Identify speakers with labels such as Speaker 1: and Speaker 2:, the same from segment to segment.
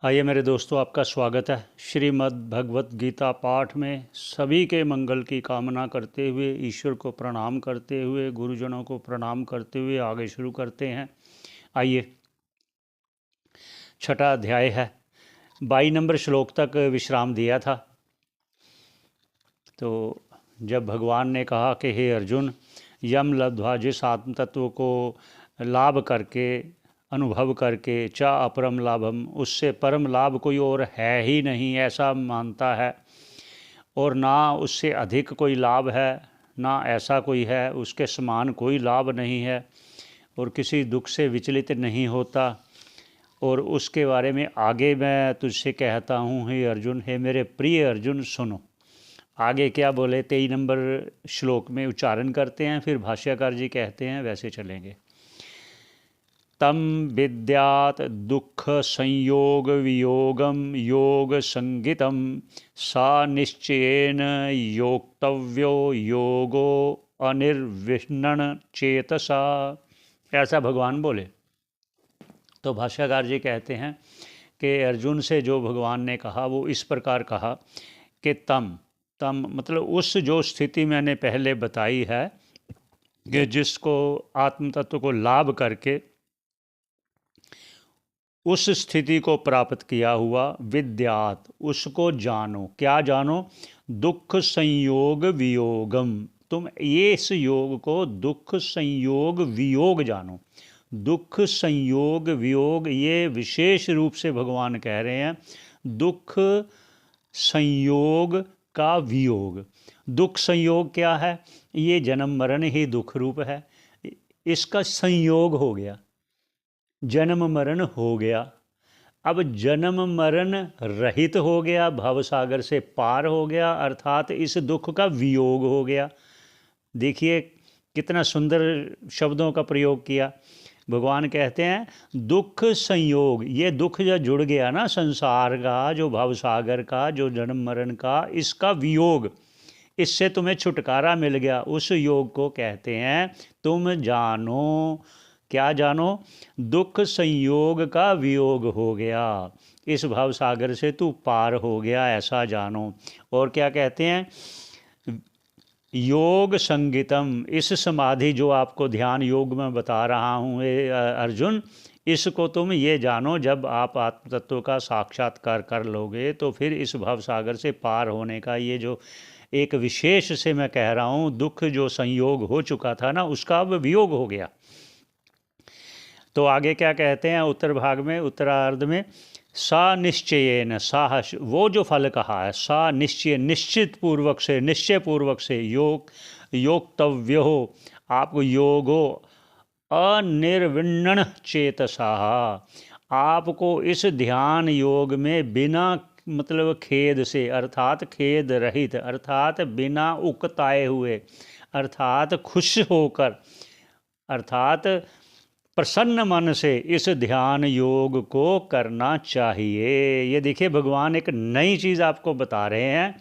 Speaker 1: आइए मेरे दोस्तों, आपका स्वागत है श्रीमद् भगवत गीता पाठ में। सभी के मंगल की कामना करते हुए, ईश्वर को प्रणाम करते हुए, गुरुजनों को प्रणाम करते हुए आगे शुरू करते हैं। आइए, छठा अध्याय है। 22 नंबर श्लोक तक विश्राम दिया था। तो जब भगवान ने कहा कि हे अर्जुन, यम लब्ध्वा, जिस आत्म तत्व को लाभ करके, अनुभव करके, चा अपरम लाभम, उससे परम लाभ कोई और है ही नहीं ऐसा मानता है, और ना उससे अधिक कोई लाभ है, ना ऐसा कोई है, उसके समान कोई लाभ नहीं है, और किसी दुख से विचलित नहीं होता। और उसके बारे में आगे मैं तुझसे कहता हूँ, हे अर्जुन, हे मेरे प्रिय अर्जुन, सुनो। आगे क्या बोले 23 नंबर श्लोक में उच्चारण करते हैं, फिर भाष्यकार जी कहते हैं, वैसे चलेंगे। तम विद्यात दुख संयोग वियोगम योग संगितम सा निश्चयेन योक्तव्यो योगो अनिर्विष्णन चेतसा। ऐसा भगवान बोले। तो भाष्यकार जी कहते हैं कि अर्जुन से जो भगवान ने कहा वो इस प्रकार कहा कि तम तम मतलब उस जो स्थिति मैंने पहले बताई है कि जिसको आत्म तत्व को लाभ करके उस स्थिति को प्राप्त किया हुआ, विद्यात, उसको जानो। क्या जानो? दुख संयोग वियोगम। तुम ये इस योग को दुख संयोग वियोग जानो। दुख संयोग वियोग, ये विशेष रूप से भगवान कह रहे हैं। दुख संयोग का वियोग। दुख संयोग क्या है? ये जन्म मरण ही दुख रूप है। इसका संयोग हो गया, जन्म मरण हो गया। अब जन्म मरण रहित हो गया, भव सागर से पार हो गया, अर्थात इस दुख का वियोग हो गया। देखिए कितना सुंदर शब्दों का प्रयोग किया। भगवान कहते हैं दुख संयोग, ये दुख जो जुड़ गया ना संसार का, जो भव सागर का, जो जन्म मरण का, इसका वियोग, इससे तुम्हें छुटकारा मिल गया। उस योग को कहते हैं तुम जानो। क्या जानो? दुख संयोग का वियोग हो गया, इस भव सागर से तू पार हो गया, ऐसा जानो। और क्या कहते हैं? योग संगितम, इस समाधि जो आपको ध्यान योग में बता रहा हूँ अर्जुन, इसको तुम ये जानो, जब आप आत्म तत्व का साक्षात्कार कर लोगे तो फिर इस भव सागर से पार होने का ये जो एक विशेष से मैं कह रहा हूँ, दुख जो संयोग हो चुका था ना, उसका अब वियोग हो गया। तो आगे क्या कहते हैं उत्तर भाग में, उत्तरार्ध में, सा निश्चयेन, साह, वो जो फल कहा है, सा निश्चय, निश्चित पूर्वक से, निश्चय पूर्वक से, योग योक्तव्य हो, आपको योगो अनिर्विण्ण चेतसा, आपको इस ध्यान योग में बिना मतलब खेद से, अर्थात खेद रहित, अर्थात बिना उकताए हुए, अर्थात खुश होकर, अर्थात प्रसन्न मन से इस ध्यान योग को करना चाहिए। ये देखिए भगवान एक नई चीज़ आपको बता रहे हैं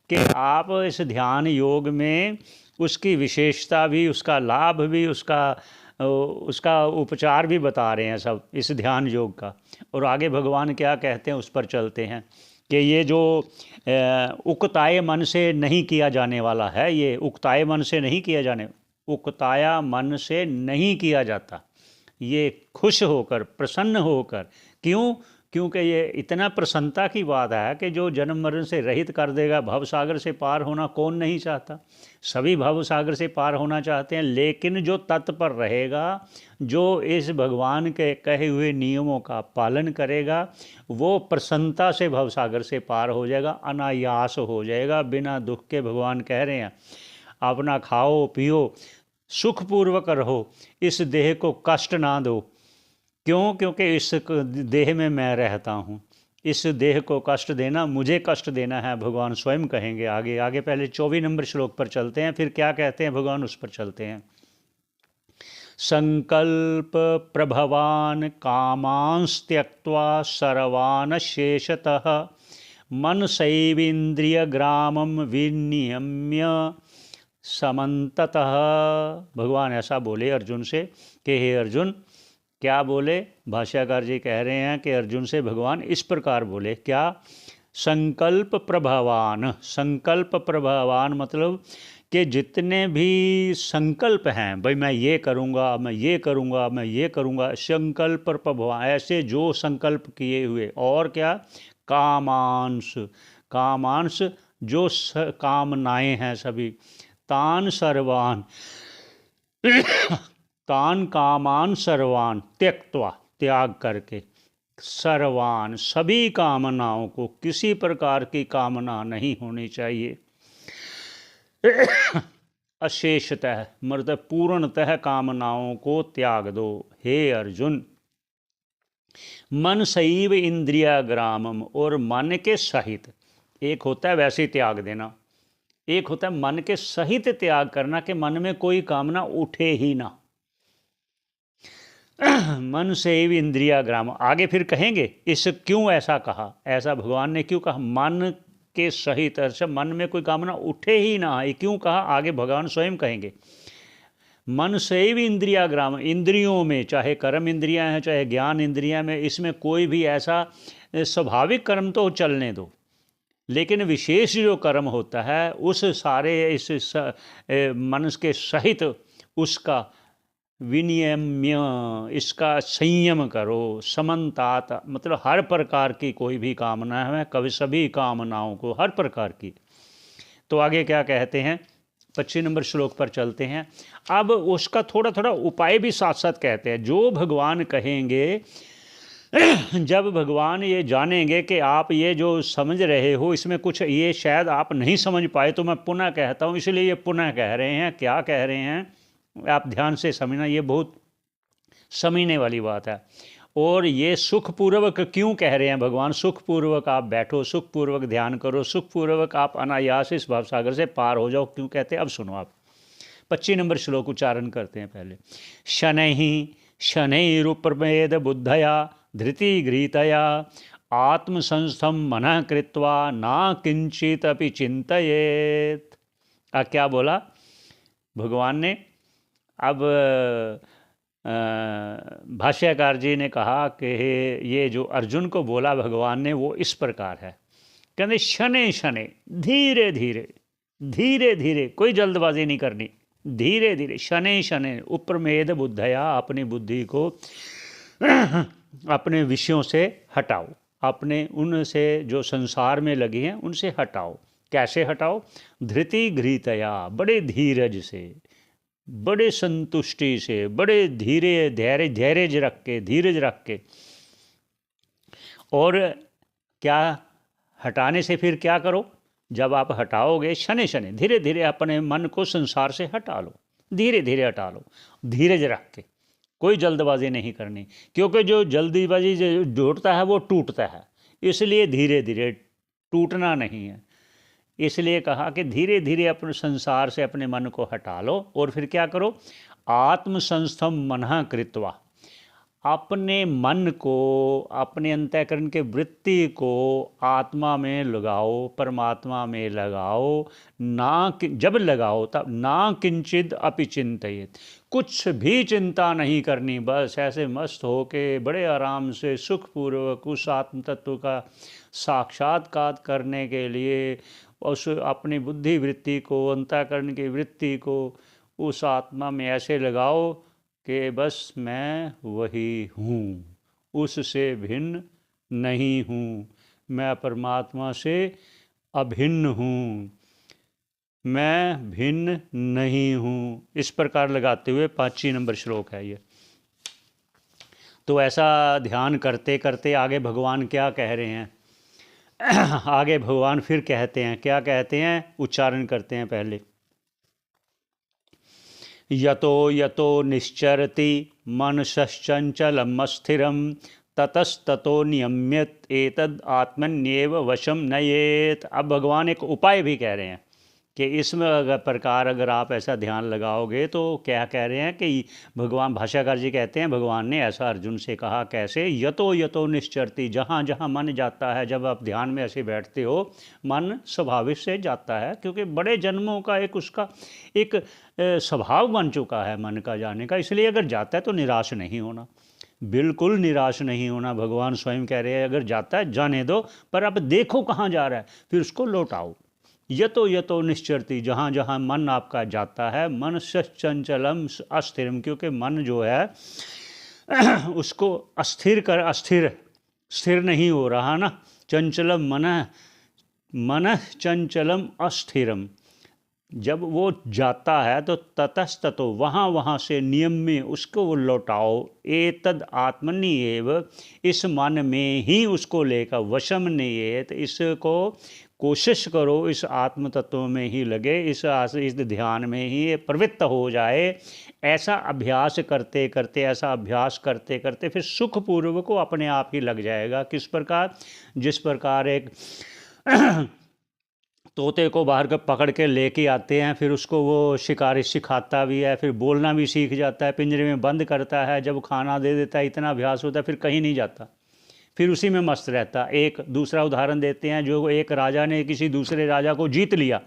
Speaker 1: कि आप इस ध्यान योग में उसकी विशेषता भी, उसका लाभ भी, उसका उपचार भी बता रहे हैं सब इस ध्यान योग का। और आगे भगवान क्या कहते हैं उस पर चलते हैं कि ये जो उकताए मन से नहीं किया जाने वाला है, ये उकताए मन से नहीं किया जाने, उकताया मन से नहीं किया जाता, ये खुश होकर, प्रसन्न होकर। क्यों? क्योंकि ये इतना प्रसन्नता की बात है कि जो जन्म मरण से रहित कर देगा। भव सागर से पार होना कौन नहीं चाहता? सभी भव सागर से पार होना चाहते हैं, लेकिन जो तत्पर रहेगा, जो इस भगवान के कहे हुए नियमों का पालन करेगा, वो प्रसन्नता से भव सागर से पार हो जाएगा, अनायास हो जाएगा, बिना दुख के। भगवान कह रहे हैं अपना खाओ पियो, सुखपूर्वक रहो, इस देह को कष्ट ना दो। क्यों? क्योंकि इस देह में मैं रहता हूँ, इस देह को कष्ट देना, मुझे कष्ट देना है, भगवान स्वयं कहेंगे आगे। आगे पहले 24 नंबर श्लोक पर चलते हैं, फिर क्या कहते हैं भगवान उस पर चलते हैं। संकल्प प्रभवान कामांस त्यक्त्वा सर्वान शेषतः मन सैवेन्द्रिय ग्रामम विनियम्य समन्ततः। भगवान ऐसा बोले अर्जुन से कि हे अर्जुन, क्या बोले? भाष्यकार जी कह रहे हैं कि अर्जुन से भगवान इस प्रकार बोले, क्या? संकल्प प्रभावान। संकल्प प्रभावान मतलब कि जितने भी संकल्प हैं, भाई मैं ये करूँगा, मैं ये करूँगा, मैं ये करूँगा, संकल्प प्रभावान, ऐसे जो संकल्प किए हुए। और क्या? कामांश। कामांश जो कामनाएं हैं सभी। तान सर्वान तान कामान सर्वान त्यक्त्वा, त्याग करके, सर्वान सभी कामनाओं को, किसी प्रकार की कामना नहीं होनी चाहिए। अशेषतः मतलब पूर्णतः कामनाओं को त्याग दो। हे अर्जुन, मन सैव इंद्रिया ग्रामम, और मन के सहित, एक होता है वैसे त्याग देना, एक होता है मन के सहित त्याग करना, कि मन में कोई कामना उठे ही ना। मन से ही इंद्रिया ग्राम। आगे फिर कहेंगे इस क्यों ऐसा कहा, ऐसा भगवान ने क्यों कहा, मन के सहित, अर्थ मन में कोई कामना उठे ही ना, ये क्यों कहा, आगे भगवान स्वयं कहेंगे। मन से ही इंद्रिया ग्राम, इंद्रियों में, चाहे कर्म इंद्रियां हैं चाहे ज्ञान इंद्रियां में, इसमें कोई भी ऐसा स्वाभाविक कर्म तो चलने दो, लेकिन विशेष जो कर्म होता है उस सारे इस मन के सहित उसका विनियम्य, इसका संयम करो। समन्तात मतलब हर प्रकार की कोई भी कामना है, कभी सभी कामनाओं को, हर प्रकार की। तो आगे क्या कहते हैं, 25 नंबर श्लोक पर चलते हैं। अब उसका थोड़ा थोड़ा उपाय भी साथ साथ कहते हैं, जो भगवान कहेंगे। जब भगवान ये जानेंगे कि आप ये जो समझ रहे हो इसमें कुछ ये शायद आप नहीं समझ पाए, तो मैं पुनः कहता हूँ, इसलिए ये पुनः कह रहे हैं। क्या कह रहे हैं आप ध्यान से समझना, ये बहुत समझने वाली बात है। और ये सुखपूर्वक क्यों कह रहे हैं भगवान, सुखपूर्वक आप बैठो, सुखपूर्वक ध्यान करो, सुखपूर्वक आप अनायास इस भावसागर से पार हो जाओ, क्यों कहते हैं अब सुनो आप। 25 नंबर श्लोक उच्चारण करते हैं पहले। शनैः शनैरुपमेद बुद्धया धृतिगृहीतया आत्मसंस्थं मनः कृत्वा न किंचित अपि चिंतयेत्। क्या बोला भगवान ने? अब भाष्यकार जी ने कहा कि ये जो अर्जुन को बोला भगवान ने वो इस प्रकार है, कहते शनै शनै, धीरे धीरे, धीरे धीरे, कोई जल्दबाजी नहीं करनी, धीरे धीरे, शनै शनै उपमेद बुद्धया, अपनी बुद्धि को अपने विषयों से हटाओ, अपने उनसे जो संसार में लगी हैं उनसे हटाओ। कैसे हटाओ? धृति गृहीतया, बड़े धीरज से, बड़े संतुष्टि से, बड़े धीरे धैर्य रख के, धीरज रख के। और क्या हटाने से फिर क्या करो? जब आप हटाओगे शनै शनै, धीरे धीरे अपने मन को संसार से हटा लो, धीरे धीरे हटा लो, धीरज रख के, कोई जल्दबाजी नहीं करनी, क्योंकि जो जल्दीबाजी जोड़ता है वो टूटता है, इसलिए धीरे धीरे, टूटना नहीं है। इसलिए कहा कि धीरे धीरे अपने संसार से अपने मन को हटा लो। और फिर क्या करो? आत्मसंस्थम मनः कृत्वा, अपने मन को, अपने अंतःकरण के वृत्ति को आत्मा में लगाओ, परमात्मा में लगाओ। ना जब लगाओ तब ना किंचित अपि चिंतयेत्, कुछ भी चिंता नहीं करनी, बस ऐसे मस्त हो के बड़े आराम से सुखपूर्वक उस आत्म तत्व का साक्षात्कार करने के लिए उस अपनी बुद्धि वृत्ति को, अंतःकरण की वृत्ति को उस आत्मा में ऐसे लगाओ कि बस मैं वही हूँ, उससे भिन्न नहीं हूँ, मैं परमात्मा से अभिन्न हूँ, मैं भिन्न नहीं हूँ। इस प्रकार लगाते हुए 25 नंबर श्लोक है ये। तो ऐसा ध्यान करते करते आगे भगवान क्या कह रहे हैं? आगे भगवान फिर कहते हैं, क्या कहते हैं? उच्चारण करते हैं पहले। यतो यतो निश्चरति मनसश्चंचलम् स्थिरं ततस्ततो नियम्यत एतद् आत्मन्येव वशम नयेत। अब भगवान एक उपाय भी कह रहे हैं कि इसमें अगर आप ऐसा ध्यान लगाओगे तो क्या कह रहे हैं कि भगवान, भाष्यकार जी कहते हैं भगवान ने ऐसा अर्जुन से कहा। कैसे? यतो यतो निश्चरति, जहाँ जहाँ मन जाता है, जब आप ध्यान में ऐसे बैठते हो मन स्वाभाविक से जाता है, क्योंकि बड़े जन्मों का एक उसका एक स्वभाव बन चुका है मन का जाने का, इसलिए अगर जाता है तो निराश नहीं होना। बिल्कुल निराश नहीं होना। भगवान स्वयं कह रहे हैं अगर जाता है जाने दो, पर अब देखो कहाँ जा रहा है, फिर उसको लौटाओ। यतो यतो निश्चरति, जहाँ जहाँ मन आपका जाता है, मन चंचलम अस्थिरम, क्योंकि मन जो है उसको स्थिर नहीं हो रहा ना। चंचलम मन चंचलम अस्थिरम, जब वो जाता है तो ततस्ततो, वहाँ से नियम में उसको वो लौटाओ। एतद आत्मनि एव, इस मन में ही उसको लेकर, वशम नियेत, इसको कोशिश करो, इस आत्म तत्व में ही लगे, इस ध्यान में ही प्रवृत्त हो जाए। ऐसा अभ्यास करते करते फिर सुखपूर्वक को अपने आप ही लग जाएगा। किस प्रकार? जिस प्रकार एक तोते को बाहर का पकड़ के लेके आते हैं, फिर उसको वो शिकारी सिखाता भी है, फिर बोलना भी सीख जाता है, पिंजरे में बंद करता है, जब खाना दे देता है, इतना अभ्यास होता है, फिर कहीं नहीं जाता, फिर उसी में मस्त रहता। एक दूसरा उदाहरण देते हैं, जो एक राजा ने किसी दूसरे राजा को जीत लिया।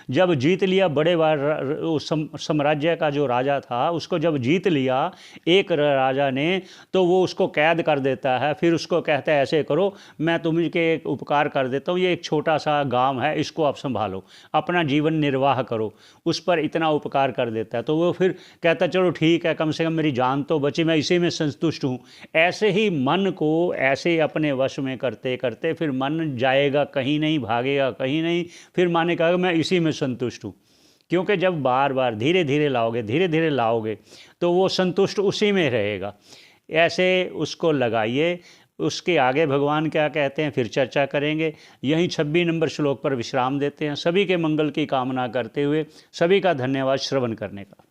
Speaker 1: जब जीत लिया, बड़े साम्राज्य का जो राजा था, उसको जब जीत लिया एक राजा ने, तो वो उसको कैद कर देता है। फिर उसको कहता है ऐसे करो, मैं तुम्हें एक उपकार कर देता हूँ, ये एक छोटा सा गांव है, इसको आप संभालो, अपना जीवन निर्वाह करो, उस पर इतना उपकार कर देता है। तो वो फिर कहता चलो ठीक है, कम से कम मेरी जान तो बची, मैं इसी में संतुष्ट हूँ। ऐसे ही मन को ऐसे अपने वश में करते करते फिर मन जाएगा कहीं नहीं, भागेगा कहीं नहीं, फिर माने कहा मैं इसी में संतुष्ट हूँ। क्योंकि जब बार बार धीरे धीरे लाओगे तो वो संतुष्ट उसी में रहेगा। ऐसे उसको लगाइए। उसके आगे भगवान क्या कहते हैं फिर चर्चा करेंगे। यहीं 26 नंबर श्लोक पर विश्राम देते हैं। सभी के मंगल की कामना करते हुए सभी का धन्यवाद श्रवण करने का।